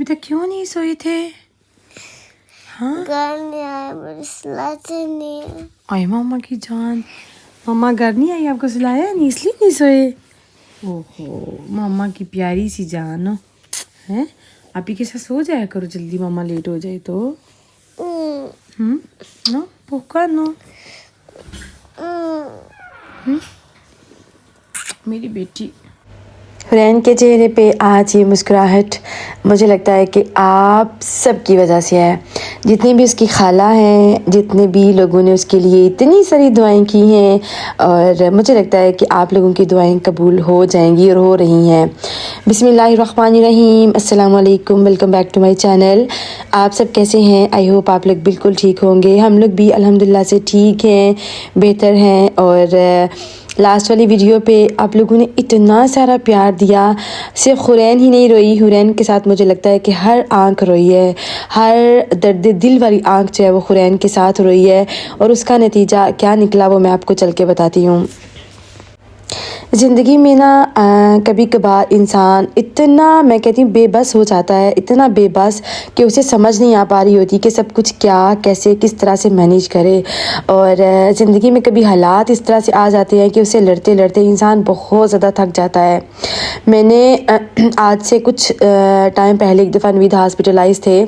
अभी तक क्यों नहीं सोए थे? हाँ घर नहीं आया, मुझे सुलाते नहीं है। आए मम्मा की जान, मम्मा घर नहीं आई, आपको सुलाया नहीं इसलिए नहीं सोए? ओहो मम्मा की प्यारी सी जान है। आप ही के साथ सो जाया करो जल्दी, मम्मा लेट हो जाए तो। नो पोका नो। मेरी बेटी। हुरैन के चेहरे पे आज ये मुस्कुराहट मुझे लगता है कि आप सब की वजह से है। जितनी भी उसकी खाला हैं, जितने भी लोगों ने उसके लिए इतनी सारी दुआएं की हैं, और मुझे लगता है कि आप लोगों की दुआएं कबूल हो जाएंगी और हो रही हैं। बिस्मिल्लाहिर्रहमानिर्रहीम, अस्सलाम वालेकुम, welcome back to my channel. आप सब कैसे हैं? आई होप आप लोग बिल्कुल ठीक होंगे। हम लोग भी अल्हम्दुलिल्लाह से ठीक हैं, बेहतर हैं। और लास्ट वाली वीडियो पे आप लोगों ने इतना सारा प्यार दिया। सिर्फ हुरैन ही नहीं रोई, हुरैन के साथ मुझे लगता है कि हर आंख रोई है, हर दर्द दिल वाली आंख जो है वो हुरैन के साथ रोई है। और उसका नतीजा क्या निकला वो मैं आपको चल के बताती हूँ। ज़िंदगी में ना कभी कभार इंसान इतना, मैं कहती हूँ, बेबस हो जाता है, इतना बेबस कि उसे समझ नहीं आ पा रही होती कि सब कुछ क्या, कैसे, किस तरह से मैनेज करे। और ज़िंदगी में कभी हालात इस तरह से आ जाते हैं कि उसे लड़ते लड़ते इंसान बहुत ज़्यादा थक जाता है। मैंने आज से कुछ टाइम पहले एक दफ़ा नवीद हॉस्पिटलाइज थे,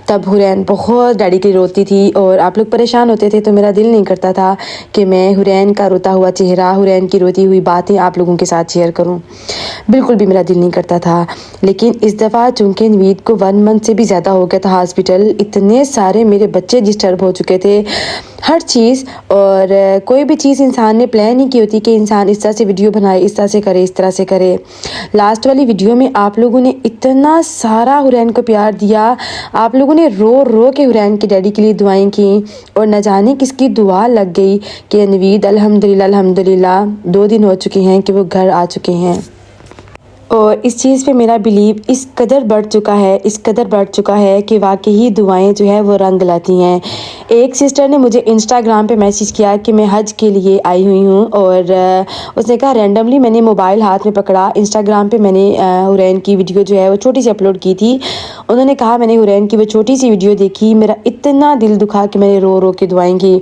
तब हुरैन बहुत डैडी के लिए रोती थी और आप लोग परेशान होते थे, तो मेरा दिल नहीं करता था कि मैं हुरैन का रोता हुआ चेहरा, हुरैन की रोती हुई बातें आप लोगों के साथ शेयर करूं। बिल्कुल भी मेरा दिल नहीं करता था। लेकिन इस दफ़ा चूँकि नवीद को 1 मंथ से भी ज़्यादा हो गया था हॉस्पिटल, इतने सारे मेरे बच्चे डिस्टर्ब हो चुके थे, हर चीज़। और कोई भी चीज़ इंसान ने प्लान नहीं की होती कि इंसान इस तरह से वीडियो बनाए, इस तरह से करे, इस तरह से करे। लास्ट वाली वीडियो में आप लोगों ने इतना सारा हुरैन को प्यार दिया, आप लोगों ने रो रो के हुरैन के डैडी के लिए दुआएं की, और न जाने किसकी दुआ लग गई कि नवीद अल्हम्दुलिल्लाह 2 दिन हो चुके हैं कि वो घर आ चुके हैं। और इस चीज़ पे मेरा बिलीव इस कदर बढ़ चुका है, इस कदर बढ़ चुका है कि वाकई दुआएं जो है वो रंग लाती हैं। एक सिस्टर ने मुझे इंस्टाग्राम पे मैसेज किया कि मैं हज के लिए आई हुई हूँ, और उसने कहा, रैंडमली मैंने मोबाइल हाथ में पकड़ा, इंस्टाग्राम पे मैंने हुरैन की वीडियो जो है वो छोटी सी अपलोड की थी। उन्होंने कहा मैंने हुरैन की वो छोटी सी वीडियो देखी, मेरा इतना दिल दुखा कि मैंने रो रो के दुआएं की।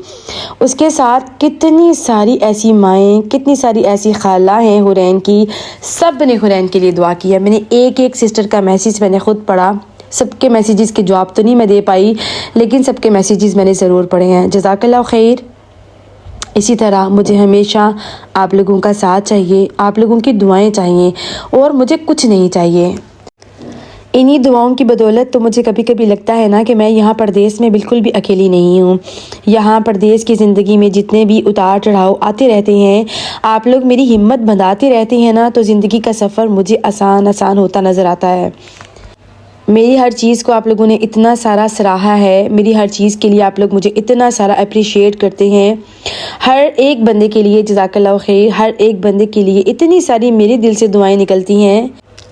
उसके साथ कितनी सारी ऐसी माएँ, कितनी सारी ऐसी खाला हैं हुरैन की, सब ने हुरैन के लिए दुआ की है। मैंने एक एक सिस्टर का मैसेज मैंने ख़ुद पढ़ा। सबके मैसेजेस के जवाब तो नहीं मैं दे पाई, लेकिन सबके मैसेजेस मैंने ज़रूर पढ़े हैं। जज़ाकल्लाह खैर। इसी तरह मुझे हमेशा आप लोगों का साथ चाहिए, आप लोगों की दुआएं चाहिए, और मुझे कुछ नहीं चाहिए। इन्हीं दुआओं की बदौलत तो मुझे कभी कभी लगता है ना कि मैं यहाँ परदेश में बिल्कुल भी अकेली नहीं हूँ। यहाँ परदेश की ज़िंदगी में जितने भी उतार चढ़ाव आते रहते हैं, आप लोग मेरी हिम्मत बंधाते रहते हैं ना, तो ज़िंदगी का सफ़र मुझे आसान आसान होता नज़र आता है। मेरी हर चीज़ को आप लोगों ने इतना सारा सराहा है, मेरी हर चीज़ के लिए आप लोग मुझे इतना सारा अप्रिशिएट करते हैं। हर एक बंदे के लिए जज़ाकल्लाह खैर, हर एक बंदे के लिए इतनी सारी मेरे दिल से दुआएं निकलती हैं।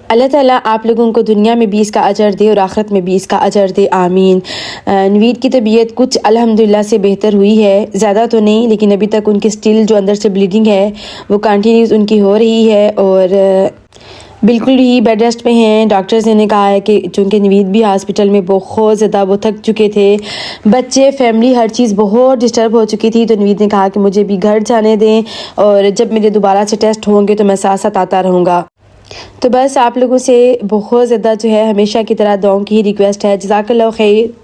अल्लाह ताला आप लोगों को दुनिया में भी इसका अजर दे और आखिरत में भी इसका अजर दे, आमीन। नवीद की तबीयत कुछ अल्हम्दुलिल्लाह से बेहतर हुई है, ज़्यादा तो नहीं, लेकिन अभी तक उनकी स्टिल जो अंदर से ब्लीडिंग है वो कंटिन्यूस उनकी हो रही है, और बिल्कुल ही बेड रेस्ट पे हैं। डॉक्टर्स ने कहा है कि चूँकि नवीद भी हॉस्पिटल में बहुत ज़्यादा वो थक चुके थे, बच्चे, फैमिली, हर चीज़ बहुत डिस्टर्ब हो चुकी थी, तो नवीद ने कहा कि मुझे भी घर जाने दें, और जब मेरे दोबारा से टेस्ट होंगे तो मैं साथ साथ आता रहूँगा। तो बस आप लोगों से बहुत ज़्यादा जो है हमेशा की तरह दुआओं की ही रिक्वेस्ट है। जज़ाकल्लाह खैर।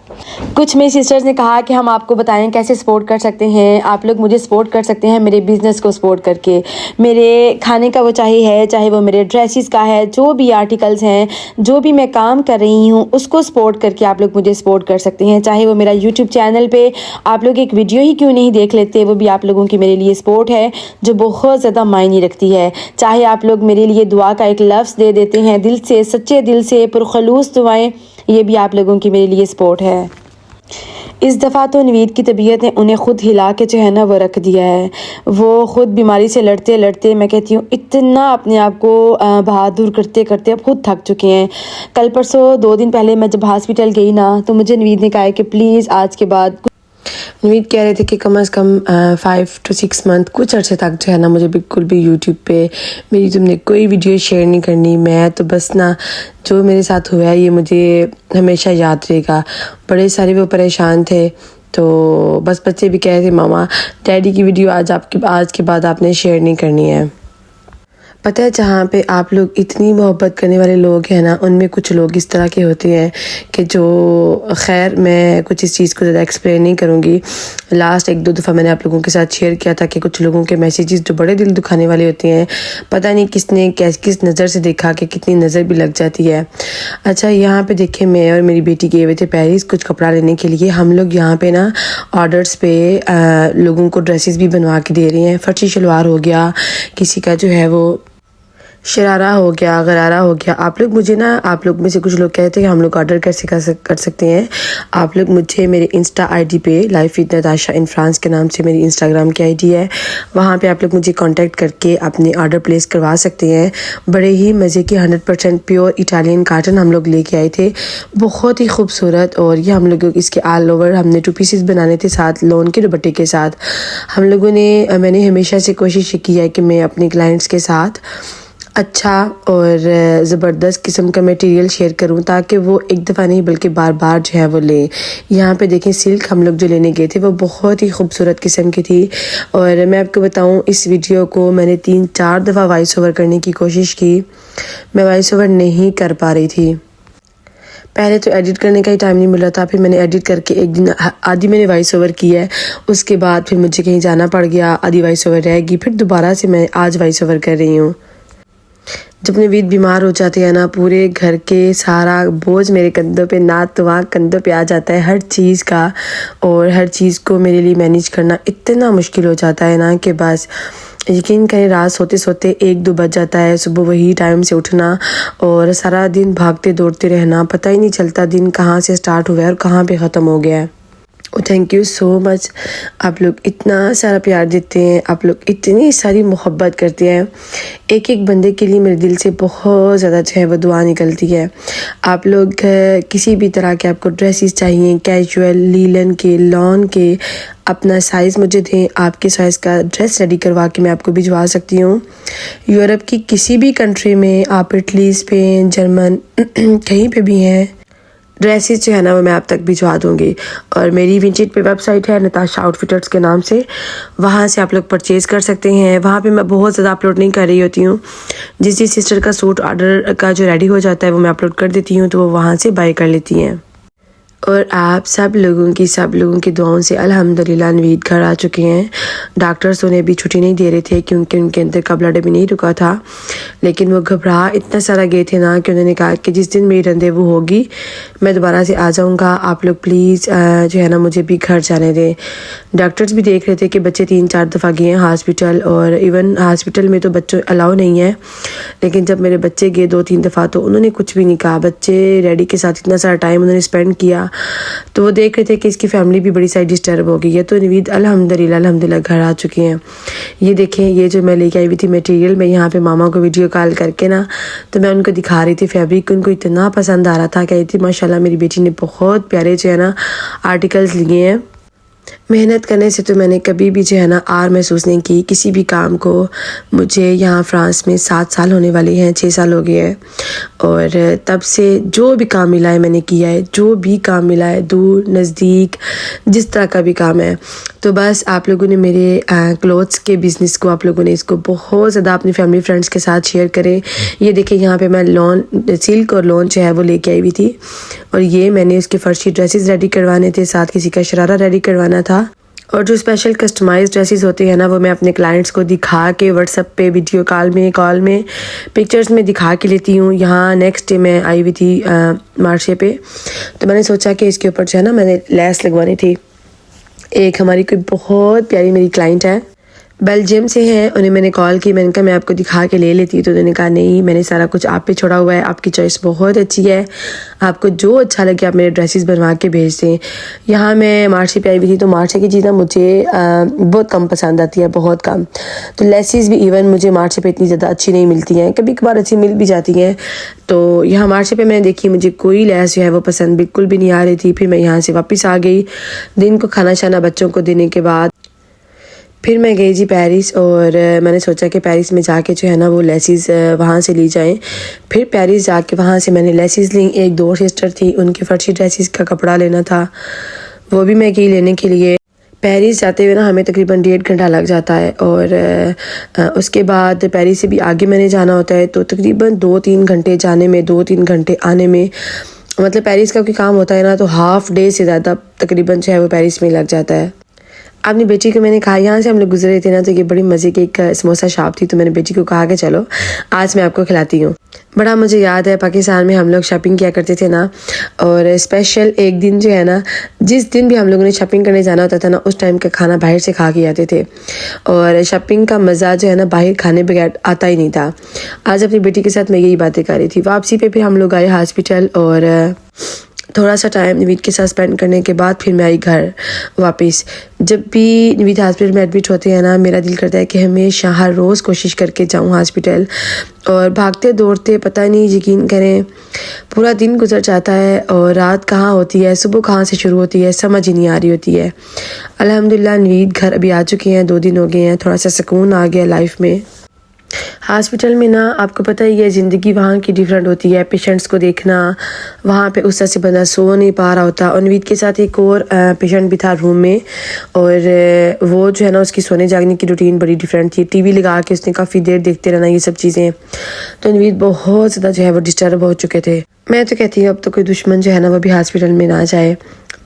कुछ मेरी सिस्टर्स ने कहा कि हम आपको बताएं कैसे सपोर्ट कर सकते हैं। आप लोग मुझे सपोर्ट कर सकते हैं मेरे बिज़नेस को सपोर्ट करके, मेरे खाने का वो चाहे वो मेरे ड्रेसेस का है, जो भी आर्टिकल्स हैं, जो भी मैं काम कर रही हूँ उसको सपोर्ट करके आप लोग मुझे सपोर्ट कर सकते हैं। चाहे वो मेरा यूट्यूब चैनल पे आप लोग एक वीडियो ही क्यों नहीं देख लेते, वो भी आप लोगों की मेरे लिए सपोर्ट है जो बहुत ज़्यादा मायने रखती है। चाहे आप लोग मेरे लिए दुआ का एक लफ्ज़ दे देते हैं दिल से, सच्चे दिल से, पुरखलूस दुआएं, ये भी आप लोगों की मेरे लिए सपोर्ट है। इस दफ़ा तो नवीद की तबीयत ने उन्हें ख़ुद हिला के जो है ना वो रख दिया है। वो ख़ुद बीमारी से लड़ते लड़ते, मैं कहती हूँ, इतना अपने आप को बहादुर करते करते अब खुद थक चुके हैं। कल परसों 2 दिन पहले मैं जब हॉस्पिटल गई ना, तो मुझे नवीद ने कहा कि प्लीज़ आज के बाद نوید کہہ رہے تھے کہ کم از کم 5 to 6 month کچھ عرصے تک جو ہے نا مجھے بالکل بھی یوٹیوب پہ میری تم نے کوئی ویڈیو شیئر نہیں کرنی. میں تو بس نا جو میرے ساتھ ہوا ہے یہ مجھے ہمیشہ یاد رہے گا. بڑے سارے وہ پریشان تھے تو بس بچے بھی کہہ رہے تھے ماما ڈیڈی کی ویڈیو آج کے بعد آپ نے شیئر نہیں کرنی ہے. پتہ ہے جہاں پہ آپ لوگ اتنی محبت کرنے والے لوگ ہیں نا ان میں کچھ لوگ اس طرح کے ہوتے ہیں کہ جو خیر میں کچھ اس چیز کو زیادہ ایکسپلین نہیں کروں گی. لاسٹ 1-2 دفعہ میں نے آپ لوگوں کے ساتھ شیئر کیا تھا کہ کچھ لوگوں کے میسیجز جو بڑے دل دکھانے والے ہوتے ہیں پتہ نہیں کس نے کس نظر سے دیکھا کہ کتنی نظر بھی لگ جاتی ہے. اچھا یہاں پہ دیکھیں میں اور میری بیٹی گئے ہوئے تھے پیرس کچھ کپڑا لینے کے لیے. ہم لوگ یہاں پہ نا آرڈرز پہ لوگوں کو ڈریسز بھی بنوا کے دے رہے ہیں. فرشی شلوار ہو گیا, کسی کا جو ہے وہ شرارہ ہو گیا, غرارہ ہو گیا. آپ لوگ میں سے کچھ لوگ کہتے ہیں کہ ہم لوگ آرڈر کیسے کر سکتے ہیں. آپ لوگ مجھے میرے انسٹا آئی ڈی پہ life with Natasha in France کے نام سے میری انسٹاگرام کی آئی ڈی ہے, وہاں پہ آپ لوگ مجھے کانٹیکٹ کر کے اپنے آرڈر پلیس کروا سکتے ہیں. بڑے ہی مزے کی 100% پیور اٹالین کاٹن ہم لوگ لے کے آئے تھے, بہت ہی خوبصورت. اور یہ ہم لوگ اس کے آل اوور ہم نے 2 پیسز بنانے تھے ساتھ لون کے دوپٹے کے ساتھ. میں نے ہمیشہ سے کوشش کی ہے کہ میں اپنے کلائنٹس کے ساتھ اچھا اور زبردست قسم کا میٹیریل شیئر کروں تاکہ وہ ایک دفعہ نہیں بلکہ بار بار جو ہے وہ لیں. یہاں پہ دیکھیں سلک ہم لوگ جو لینے گئے تھے وہ بہت ہی خوبصورت قسم کی تھی. اور میں آپ کو بتاؤں اس ویڈیو کو میں نے 3-4 دفعہ وائس اوور کرنے کی کوشش کی, میں وائس اوور نہیں کر پا رہی تھی. پہلے تو ایڈٹ کرنے کا ہی ٹائم نہیں ملا تھا, پھر میں نے ایڈٹ کر کے ایک دن آدھی میں نے وائس اوور کی ہے, اس کے بعد پھر مجھے کہیں جانا پڑ گیا, آدھی وائس اوور رہ گئی, پھر دوبارہ سے میں آج وائس اوور کر رہی ہوں. جب نوید بیمار ہو جاتے ہیں نا پورے گھر کے سارا بوجھ میرے کندھوں پہ کندھوں پہ آ جاتا ہے ہر چیز کا, اور ہر چیز کو میرے لیے مینیج کرنا اتنا مشکل ہو جاتا ہے نا کہ بس یقین کریں رات سوتے سوتے 1-2 بج جاتا ہے. صبح وہی ٹائم سے اٹھنا اور سارا دن بھاگتے دوڑتے رہنا, پتہ ہی نہیں چلتا دن کہاں سے سٹارٹ ہوا ہے اور کہاں پہ ختم ہو گیا ہے. تھینک یو سو مچ, آپ لوگ اتنا سارا پیار دیتے ہیں, آپ لوگ اتنی ساری محبت کرتے ہیں. ایک بندے کے لیے میرے دل سے بہت زیادہ جو ہے وہ دعا نکلتی ہے. آپ لوگ کسی بھی طرح کے آپ کو ڈریسز چاہیے, کیجول, لیلن کے, لان کے, اپنا سائز مجھے دیں, آپ کے سائز کا ڈریس ریڈی کروا کے میں آپ کو بھجوا سکتی ہوں. یورپ کی کسی بھی کنٹری میں آپ اٹلی, اسپین, جرمن کہیں پہ بھی ہیں ڈریسز جو ہے نا وہ میں آپ تک بھجوا دوں گی. اور میری ونٹیج پہ ویب سائٹ ہے نتاشا آؤٹ فٹرز کے نام سے, وہاں سے آپ لوگ پرچیز کر سکتے ہیں. وہاں پہ میں بہت زیادہ اپلوڈ نہیں کر رہی ہوتی ہوں, جس سسٹر کا سوٹ آرڈر کا جو ریڈی ہو جاتا ہے وہ میں اپلوڈ کر دیتی ہوں تو وہ وہاں سے بائی کر لیتی ہیں. اور آپ سب لوگوں کی دعاؤں سے الحمدللہ نوید گھر آ چکے ہیں. ڈاکٹرز انہیں بھی چھٹی نہیں دے رہے تھے کیونکہ ان کے اندر کا بلڈ بھی نہیں رکا تھا, لیکن وہ گھبرا اتنا سارا گئے تھے نا کہ انہوں نے کہا کہ جس دن میری رندیوو ہوگی میں دوبارہ سے آ جاؤں گا, آپ لوگ پلیز جو ہے نا مجھے بھی گھر جانے دیں. ڈاکٹرز بھی دیکھ رہے تھے کہ بچے 3-4 دفعہ گئے ہیں ہاسپٹل, اور ایون ہاسپٹل میں تو بچوں الاؤ نہیں ہے, لیکن جب میرے بچے گئے 2-3 دفعہ تو انہوں نے کچھ بھی نہیں کہا. بچے ڈیڈی کے ساتھ اتنا سارا ٹائم انہوں نے اسپینڈ کیا تو وہ دیکھ رہے تھے کہ اس کی فیملی بھی بڑی ساری ڈسٹرب ہو گئی ہے. تو نوید الحمدللہ گھر آ چکے ہیں. یہ دیکھیں یہ جو میں لے کے آئی ہوئی تھی میٹیریل, میں یہاں پہ ماما کو ویڈیو کال کر کے نا تو میں ان کو دکھا رہی تھی فیبرک, ان کو اتنا پسند آ رہا تھا, کہہ رہی تھی ماشاءاللہ میری بیٹی نے بہت پیارے جو ہے نا آرٹیکلز لیے ہیں. محنت کرنے سے تو میں نے کبھی بھی جو ہے نا آر محسوس نہیں کی کسی بھی کام کو. مجھے یہاں فرانس میں 7 سال ہونے والے ہیں, 6 سال ہو گئے ہیں, اور تب سے جو بھی کام ملا ہے میں نے کیا ہے, جو بھی کام ملا ہے دور نزدیک جس طرح کا بھی کام ہے. تو بس آپ لوگوں نے میرے کلوتھس کے بزنس کو آپ لوگوں نے اس کو بہت زیادہ اپنی فیملی فرینڈس کے ساتھ شیئر کریں. یہ دیکھیں یہاں پہ میں سلک اور لون جو ہے وہ لے کے آئی ہوئی تھی, اور یہ میں نے اس کے فرشی ڈریسز ریڈی کروانے تھے, ساتھ کسی کا شرارہ ریڈی کروانا تھا. اور جو اسپیشل کسٹمائز ڈریسز ہوتے ہیں نا وہ میں اپنے کلائنٹس کو دکھا کے واٹس ایپ پہ ویڈیو کال میں پکچرز میں دکھا کے لیتی ہوں. یہاں نیکسٹ ڈے میں آئی ہوئی تھی مارشے پہ, تو میں نے سوچا کہ اس کے اوپر جو ہے نا میں نے لیس لگوانی تھی. ایک ہماری کوئی بہت پیاری میری کلائنٹ ہے, बेल्जियम से हैं। उन्हें मैंने कॉल की, मैंने कहा मैं आपको दिखा के ले लेती, तो उन्होंने कहा नहीं, मैंने सारा कुछ आप पे छोड़ा हुआ है, आपकी चॉइस बहुत अच्छी है, आपको जो अच्छा लगे आप मेरे ड्रेसेस बनवा के भेज दें। यहाँ मैं मार्चे पे आई हुई थी, तो मार्चे की चीज़ें मुझे बहुत कम पसंद आती है, बहुत कम। तो लेसिस भी इवन मुझे मार्चे पे इतनी ज़्यादा अच्छी नहीं मिलती हैं, कभी कभार अच्छी मिल भी जाती हैं। तो यहाँ मार्चे पे मैंने देखी, मुझे कोई लेस जो है वो पसंद बिल्कुल भी नहीं आ रही थी। फिर मैं यहाँ से वापस आ गई, दिन को खाना शाना बच्चों को देने के बाद फिर मैं गई जी पेरिस, और मैंने सोचा कि पेरिस में जाके जो है ना वो लेसिस वहाँ से ली जाएं। फिर पेरिस जाके वहाँ से मैंने लेसिस ली। एक दो सिस्टर थी, उनकी फर्शी ड्रेसेस का कपड़ा लेना था, वो भी मैं गई लेने के लिए। पेरिस जाते हुए ना हमें तकरीबन 1.5 घंटा लग जाता है, और उसके बाद पेरिस से भी आगे मैंने जाना होता है, तो तकरीबन 2-3 घंटे जाने में, 2-3 घंटे आने में। मतलब पेरिस का कोई काम होता है ना, तो हाफ डे से ज़्यादा तकरीबन जो है वो पेरिस में लग जाता है। अपनी बेटी को मैंने कहा, यहाँ से हम लोग गुजरे थे ना, तो ये बड़ी मज़े की एक समोसा शॉप थी, तो मैंने बेटी को कहा कि चलो आज मैं आपको खिलाती हूँ। बड़ा मुझे याद है पाकिस्तान में हम लोग शॉपिंग किया करते थे ना, और स्पेशल एक दिन जो है ना, जिस दिन भी हम लोगों ने शॉपिंग करने जाना होता था ना, उस टाइम का खाना बाहर से खा के आते थे, और शॉपिंग का मज़ा जो है ना बाहर खाने बगैर आता ही नहीं था। आज अपनी बेटी के साथ मैं यही बातें कर रही थी। वापसी पे फिर हम लोग आए हॉस्पिटल, और थोड़ा सा टाइम नवीद के साथ स्पेंड करने के बाद फिर मैं आई घर वापस। जब भी नवीद हॉस्पिटल में एडमिट होते हैं ना, मेरा दिल करता है कि हमेशा हर रोज़ कोशिश करके जाऊँ हॉस्पिटल, और भागते दौड़ते पता नहीं, यकीन करें पूरा दिन गुजर जाता है, और रात कहाँ होती है, सुबह कहाँ से शुरू होती है, समझ ही नहीं आ रही होती है। अल्हम्दुलिल्लाह नवीद घर अभी आ चुके हैं, 2 दिन हो गए हैं, थोड़ा सा सुकून आ गया लाइफ में। हॉस्पिटल में ना आपको पता ही है, ज़िंदगी वहाँ की डिफरेंट होती है, पेशेंट्स को देखना, वहाँ पे उस तरह से बंदा सो नहीं पा रहा होता। और नवीद के साथ एक और पेशेंट भी था रूम में, और वो जो है ना उसकी सोने जागने की रूटीन बड़ी डिफरेंट थी। टीवी लगा के उसने काफ़ी देर देखते रहना, ये सब चीज़ें। तो नवीद बहुत ज़्यादा जो है वो डिस्टर्ब हो चुके थे। मैं तो कहती हूँ अब तो कोई दुश्मन जो है ना वो भी हॉस्पिटल में ना जाए।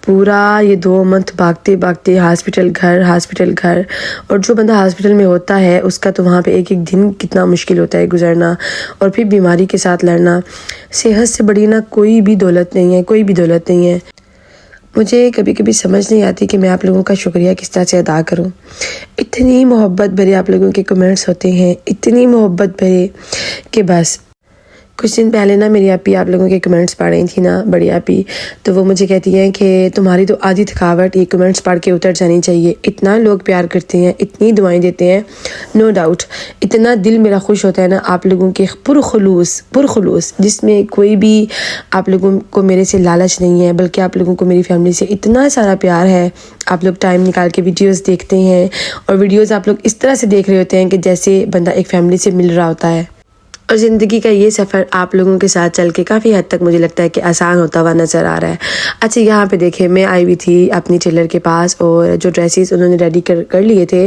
पूरा ये 2 मंथ भागते भागते हॉस्पिटल घर, और जो बंदा हॉस्पिटल में होता है उसका तो वहाँ पे एक एक दिन कितना मुश्किल होता है गुजरना, और फिर बीमारी के साथ लड़ना। सेहत से बड़ी ना कोई भी दौलत नहीं है, कोई भी दौलत नहीं है। मुझे कभी कभी समझ नहीं आती कि मैं आप लोगों का शुक्रिया किस तरह से अदा करूं। इतनी मोहब्बत भरे आप लोगों के कमेंट्स होते हैं, इतनी मोहब्बत भरे कि बस। कुछ दिन पहले ना मेरी आपी आप लोगों के कमेंट्स पढ़ रही थी ना, बड़ी आपी, तो वो मुझे कहती हैं कि तुम्हारी तो आधी थकावट ये कमेंट्स पढ़ के उतर जानी चाहिए। इतना लोग प्यार करते हैं, इतनी दुआएं देते हैं, नो डाउट इतना दिल मेरा खुश होता है ना आप लोगों के पुरखुलूस, जिसमें कोई भी आप लोगों को मेरे से लालच नहीं है, बल्कि आप लोगों को मेरी फैमिली से इतना सारा प्यार है। आप लोग टाइम निकाल के वीडियोज़ देखते हैं, और वीडियोज़ आप लोग इस तरह से देख रहे होते हैं कि जैसे बंदा एक फैमिली से मिल रहा होता है। और ज़िंदगी का ये सफ़र आप लोगों के साथ चल के काफ़ी हद तक मुझे लगता है कि आसान होता हुआ नज़र आ रहा है। अच्छा, यहाँ पे देखें, मैं आई हुई थी अपनी टेलर के पास, और जो ड्रेसेस उन्होंने रेडी कर लिए थे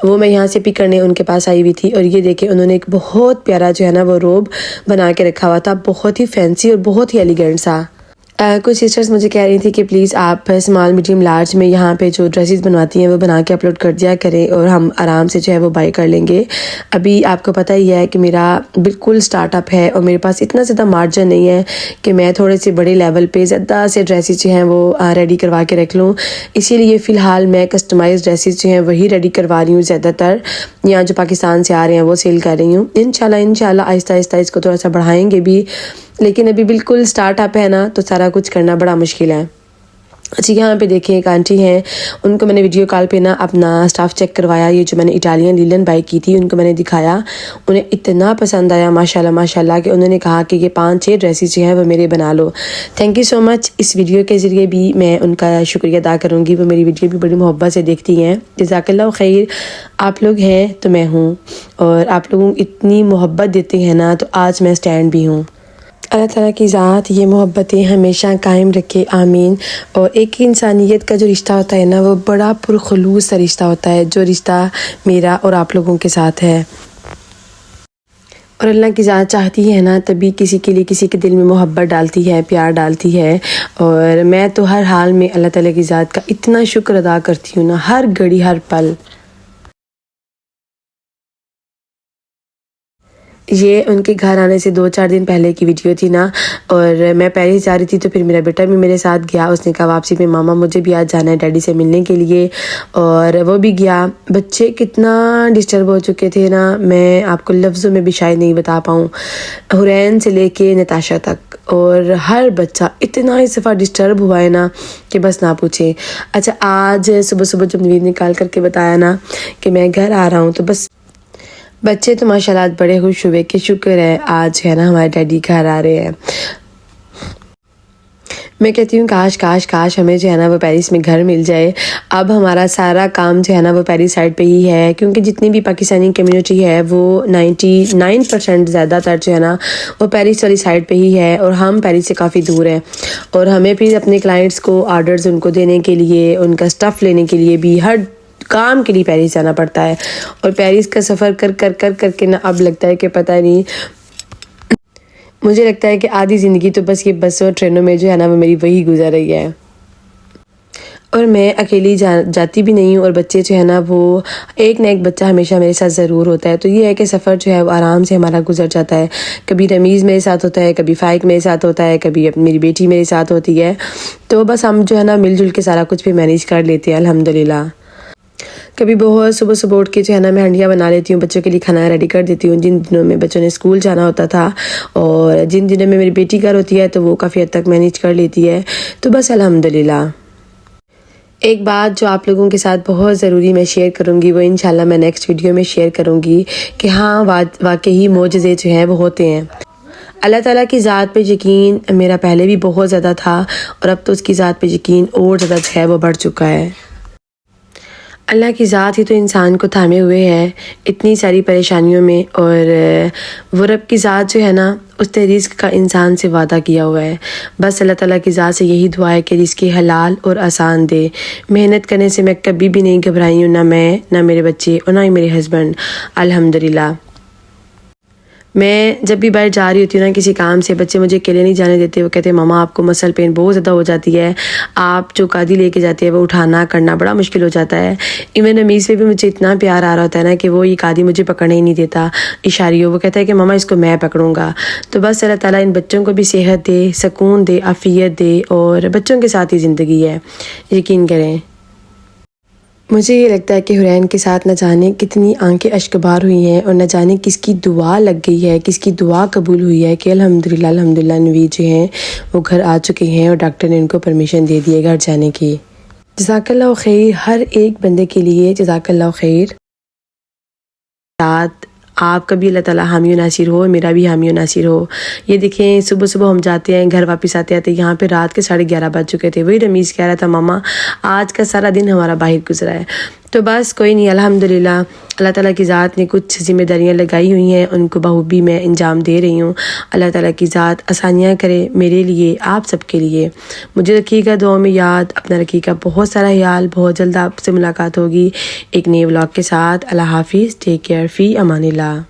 वो मैं यहाँ से पिक करने उनके पास आई हुई थी। और ये देखें, उन्होंने एक बहुत प्यारा जो है ना वो रोब बना के रखा हुआ था, बहुत ही फैंसी और बहुत ही एलिगेंट सा। कुछ सिस्टर्स मुझे कह रही थी कि प्लीज़ आप स्मॉल मीडियम लार्ज में यहाँ पे जो ड्रेसेस बनवाती हैं वो बना के अपलोड कर दिया करें, और हम आराम से जो है वो बाई कर लेंगे। अभी आपको पता ही है कि मेरा बिल्कुल स्टार्टअप है, और मेरे पास इतना ज़्यादा मार्जिन नहीं है कि मैं थोड़े से बड़े लेवल पे ज़्यादा से ड्रेसेस जो हैं वो रेडी करवा के रख लूँ। इसीलिए फ़िलहाल मैं कस्टमाइज़ ड्रेसेस जो हैं वही रेडी करवा रही हूँ, ज़्यादातर यहाँ जो पाकिस्तान से आ रहे हैं वो सेल कर रही हूँ। इंशाल्लाह आहिस्ता आहिस्ता इसको थोड़ा सा बढ़ाएंगे भी, लेकिन अभी बिल्कुल स्टार्टअप है ना, तो सारा कुछ करना बड़ा मुश्किल है। अच्छा, यहाँ पे देखिए एक आंटी हैं, उनको मैंने वीडियो कॉल पे ना अपना स्टाफ चेक करवाया। ये जो मैंने इटालियन लीलन बाई की थी उनको मैंने दिखाया, उन्हें इतना पसंद आया माशाल्लाह कि उन्होंने कहा कि ये 5-6 ड्रेसेस जो हैं वो मेरे बना लो। Thank you so much. इस वीडियो के ज़रिए भी मैं उनका शुक्रिया अदा करूँगी, वो मेरी वीडियो भी बड़ी मोहब्बत से देखती हैं। जज़ाकल्लाह खैर, आप लोग हैं तो मैं हूँ, और आप लोगों इतनी मोहब्बत देते हैं ना, तो आज मैं स्टैंड भी हूँ। अल्लाह ताला की ज़ात ये मोहब्बतें हमेशा कायम रखे, आमीन। और एक इंसानियत का जो रिश्ता होता है ना, वो बड़ा पुरखुलूस सा रिश्ता होता है, जो रिश्ता मेरा और आप लोगों के साथ है। और अल्लाह की ज़ात चाहती है ना, तभी किसी के लिए किसी के दिल में मोहब्बत डालती है, प्यार डालती है। और मैं तो हर हाल में अल्लाह ताला की ज़ात का इतना शुक्र अदा करती हूँ ना, हर घड़ी हर पल। یہ ان کے گھر آنے سے 2-4 دن پہلے کی ویڈیو تھی نا، اور میں پیرس جا رہی تھی تو پھر میرا بیٹا بھی میرے ساتھ گیا. اس نے کہا واپسی میں ماما مجھے بھی آج جانا ہے ڈیڈی سے ملنے کے لیے، اور وہ بھی گیا. بچے کتنا ڈسٹرب ہو چکے تھے نا، میں آپ کو لفظوں میں بھی شاید نہیں بتا پاؤں. حرین سے لے کے نتاشا تک، اور ہر بچہ اتنا اس دفعہ ڈسٹرب ہوا ہے نا کہ بس نہ پوچھیں. اچھا آج صبح جب نوید نکال کر کے بتایا نا کہ میں گھر آ رہا ہوں، تو بس بچے تو ماشاءاللہ آج بڑے خوش ہوئے کہ شکر ہے آج ہے نا ہمارے ڈیڈی گھر آ رہے ہیں. میں کہتی ہوں کاش ہمیں جو ہے نا وہ پیرس میں گھر مل جائے. اب ہمارا سارا کام جو ہے نا وہ پیرس سائڈ پہ ہی ہے، کیونکہ جتنی بھی پاکستانی کمیونٹی ہے وہ 99% زیادہ تر جو ہے نا وہ پیرس والی سائڈ پہ ہی ہے، اور ہم پیرس سے کافی دور ہیں. اور ہمیں پھر اپنے کلائنٹس کو آرڈرز ان کو دینے کے لیے، ان کا سٹف لینے کے لیے بھی، ہر کام کے لیے پیرس جانا پڑتا ہے. اور پیرس کا سفر کر کے نا اب لگتا ہے کہ پتہ نہیں، مجھے لگتا ہے کہ آدھی زندگی تو بس یہ بسوں اور ٹرینوں میں جو ہے نا وہ میری وہی گزر رہی ہے. اور میں اکیلی جاتی بھی نہیں ہوں، اور بچے جو ہے نا وہ ایک نہ ایک بچہ ہمیشہ میرے ساتھ ضرور ہوتا ہے. تو یہ ہے کہ سفر جو ہے وہ آرام سے ہمارا گزر جاتا ہے. کبھی رمیز میرے ساتھ ہوتا ہے، کبھی فائق میرے ساتھ ہوتا ہے، کبھی میری بیٹی میرے ساتھ ہوتی ہے. تو بس ہم جو ہے نا مل جل کے سارا کچھ بھی مینیج کر لیتے ہیں الحمدللہ. کبھی بہت صبح اٹھ کے جو ہے نا میں ہنڈیاں بنا لیتی ہوں، بچوں کے لیے کھانا ریڈی کر دیتی ہوں جن دنوں میں بچوں نے اسکول جانا ہوتا تھا، اور جن دنوں میں میری بیٹی گھر ہوتی ہے تو وہ کافی حد تک مینیج کر لیتی ہے. تو بس الحمدللہ. ایک بات جو آپ لوگوں کے ساتھ بہت ضروری میں شیئر کروں گی، وہ انشاءاللہ میں نیکسٹ ویڈیو میں شیئر کروں گی کہ ہاں واقعی معجزے جو ہیں وہ ہوتے ہیں. اللہ تعالیٰ کی ذات پہ یقین میرا پہلے بھی بہت زیادہ تھا، اور اب تو اس کی ذات پہ یقین اور زیادہ جو ہے وہ بڑھ چکا ہے. اللہ کی ذات ہی تو انسان کو تھامے ہوئے ہے اتنی ساری پریشانیوں میں، اور وہ رب کی ذات جو ہے نا اس نے رزق کا انسان سے وعدہ کیا ہوا ہے. بس اللہ تعالیٰ کی ذات سے یہی دعا ہے کہ رزق حلال اور آسان دے. محنت کرنے سے میں کبھی بھی نہیں گھبرائی ہوں، نہ میں، نہ میرے بچے، اور نہ ہی میرے ہسبینڈ الحمدللہ. میں جب بھی باہر جا رہی ہوتی ہوں نا کسی کام سے، بچے مجھے اکیلے نہیں جانے دیتے. وہ کہتے ہیں ماما آپ کو مسل پین بہت زیادہ ہو جاتی ہے، آپ جو قادی لے کے جاتی ہے وہ اٹھانا کرنا بڑا مشکل ہو جاتا ہے. ایون امیز پہ بھی مجھے اتنا پیار آ رہا ہوتا ہے نا کہ وہ یہ قادی مجھے پکڑنے ہی نہیں دیتا اشاریوں. وہ کہتا ہے کہ ماما اس کو میں پکڑوں گا. تو بس اللہ تعالیٰ ان بچوں کو بھی صحت دے، سکون دے، عافیت دے، اور بچوں کے ساتھ ہی زندگی ہے، یقین کریں. مجھے یہ لگتا ہے کہ حرین کے ساتھ نہ جانے کتنی آنکھیں اشکبار ہوئی ہیں، اور نہ جانے کس کی دعا لگ گئی ہے، کس کی دعا قبول ہوئی ہے کہ الحمدللہ نوید جو ہیں وہ گھر آ چکے ہیں، اور ڈاکٹر نے ان کو پرمیشن دے دی ہے گھر جانے کی. جزاک اللہ خیر ہر ایک بندے کے لیے، جزاک اللہ خیر. آپ کا بھی اللہ تعالیٰ حامی و ناصر ہو، میرا بھی حامی و ناصر ہو. یہ دیکھیں صبح ہم جاتے ہیں گھر، واپس آتے یہاں پہ رات کے 11:30 بج چکے تھے. وہی رمیز کہہ رہا تھا ماما آج کا سارا دن ہمارا باہر گزرا ہے. تو بس کوئی نہیں، الحمدللہ اللہ تعالیٰ کی ذات نے کچھ ذمہ داریاں لگائی ہوئی ہیں، ان کو بخوبی میں انجام دے رہی ہوں. اللہ تعالیٰ کی ذات آسانیاں کرے میرے لیے، آپ سب کے لیے. مجھے رکھیے گا دعاؤں میں یاد، اپنا رکھیے گا بہت سارا خیال. بہت جلد آپ سے ملاقات ہوگی ایک نئے ولاگ کے ساتھ. اللہ حافظ، ٹیک کیئر، فی امان اللہ.